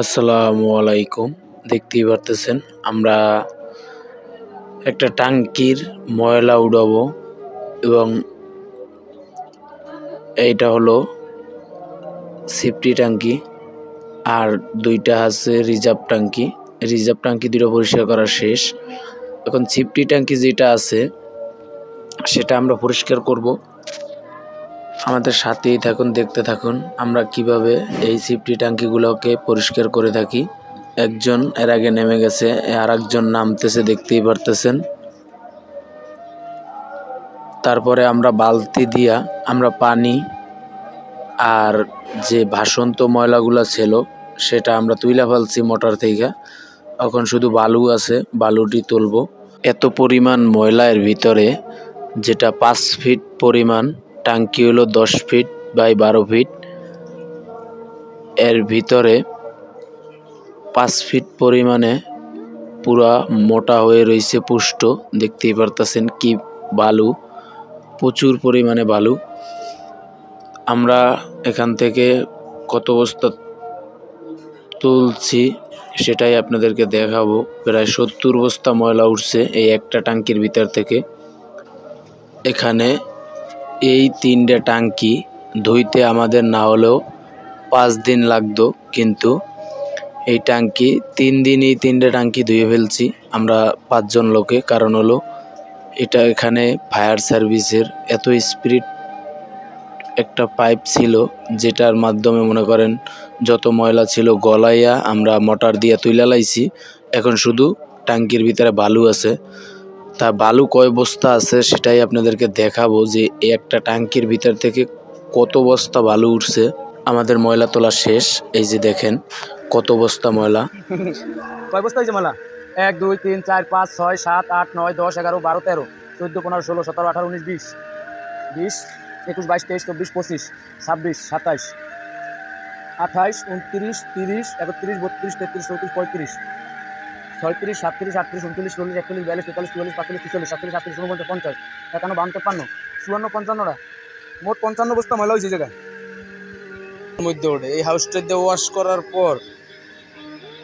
আসসালামু আলাইকুম। দেখতেই পারতেছেন আমরা একটা টাঙ্কির ময়লা উঠাবো এবং এইটা হলো সেফটি টাঙ্কি আর দুইটা আছে রিজার্ভ টাঙ্কি। রিজার্ভ টাঙ্কি দুটো পরিষ্কার করা শেষ। এখন সেফটি টাঙ্কি যেটা আছে সেটা আমরা পরিষ্কার করব। আমাদের সাথেই থাকুন, দেখতে থাকুন আমরা কিভাবে এই সেফটি টাঙ্কিগুলোকে পরিষ্কার করে থাকি। একজন এর আগে নেমে গেছে, আর একজন নামতেছে, দেখতেই পারতেছেন। তারপরে আমরা বালতি দিয়া আমরা পানি আর যে ভাসন্ত ময়লাগুলো ছিল সেটা আমরা তুইলা ফেলছি মোটর থেকে। এখন শুধু বালু আছে, বালুটি তুলব। এত পরিমাণ ময়লা এর ভিতরে, যেটা 5 ফিট পরিমাণ টাঙ্কি হলো 10 ফিট বাই 12 ফিট। এর ভিতরে 5 ফিট পরিমাণে পুরা মোটা হয়ে রয়েছে পুষ্ট। দেখতেই পারতেছেন কি বালু, প্রচুর পরিমাণে বালু। আমরা এখান থেকে কত বস্তা তুলছি সেটাই আপনাদেরকে দেখাবো। প্রায় 70 বস্তা ময়লা উঠছে এই একটা টাঙ্কির ভিতর থেকে। এখানে এই 3টে টাঙ্কি ধুইতে আমাদের না হলেও 5 দিন লাগতো, কিন্তু এই টাঙ্কি 3 দিনই 3টে টাঙ্কি ধুয়ে ফেলছি আমরা 5 জন লোকে। কারণ হলো এটা এখানে ফায়ার সার্ভিসের এত স্পিড একটা পাইপ ছিল, যেটার মাধ্যমে মনে করেন যত ময়লা ছিল গলাইয়া আমরা মোটর দিয়ে তুইলা লাইছি। এখন শুধু টাঙ্কির ভিতরে বালু আছে। তা বালু কয় বস্তা আছে সেটাই আপনাদেরকে দেখাবো, যে এই একটা টাঙ্কির ভিতর থেকে কত বস্তা বালু উঠছে। আমাদের ময়লা তোলা শেষ, এই যে দেখেন কত বস্তা ময়লা। কয় বস্তা হয়েছে ময়লা? 1 2 3 4 5 6 7 8 9 10 11 12 13 14 15 16 17 18 19 20 20 21 22 23 24 25 26 27 28 29 30 31 32 33 34 35 36 37 38 39 40 41 42 43 44 45 46 47 48 49 50 51 52 53 54 55টা মোট 55 বস্তা ময়লা হয়েছে জায়গায় মধ্যে ওঠে। এই হাউসটা দিয়ে ওয়াশ করার পর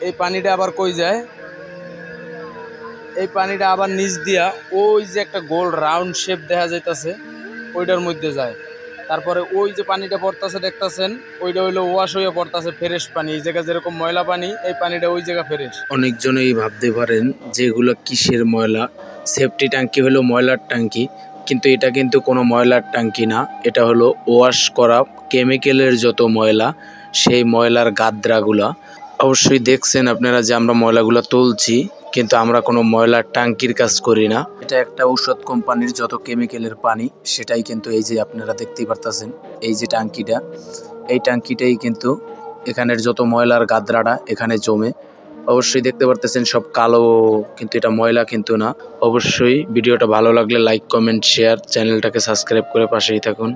এই পানিটা আবার কই যায়? এই পানিটা আবার নিচ দিয়া ওই যে একটা গোল রাউন্ড শেপ দেখা যাইতেছে ওইটার মধ্যে যায়। তারপরে ওই যে পানিটা পড়তেছে দেখতেছেন, ওইটা হইলো ওয়াশ হয়ে পড়তেছে ফ্রেশ পানি। এই জায়গা যেরকম ময়লা পানি, এই পানিটা ওই জায়গা ফ্রেশ। অনেকজনেই ভাবতে পারেন যে এগুলো কিসের ময়লা। সেফটি ট্যাঙ্কি হলো ময়লার ট্যাঙ্কি, কিন্তু এটা কিন্তু কোনো ময়লার ট্যাঙ্কি না। এটা হলো ওয়াশ করা কেমিক্যালের যত ময়লা, সেই ময়লার গাদ্রাগুলা। অবশ্যই দেখছেন আপনারা যে আমরা ময়লাগুলো তুলছি, কিন্তু আমরা কোনো ময়লার ট্যাঙ্কির কাজ করি না। এটা একটা ঔষধ কোম্পানির যত কেমিক্যালের পানি, সেটাই কিন্তু এই যে আপনারা দেখতেই পারতেছেন এই যে ট্যাঙ্কিটা, এই ট্যাঙ্কিটাই কিন্তু এখানের যত ময়লার গাদ্রাটা এখানে জমে। অবশ্যই দেখতে পারতেছেন সব কালো, কিন্তু এটা ময়লা কিন্তু না। অবশ্যই ভিডিওটা ভালো লাগলে লাইক কমেন্ট শেয়ার, চ্যানেলটাকে সাবস্ক্রাইব করে পাশেই থাকুন।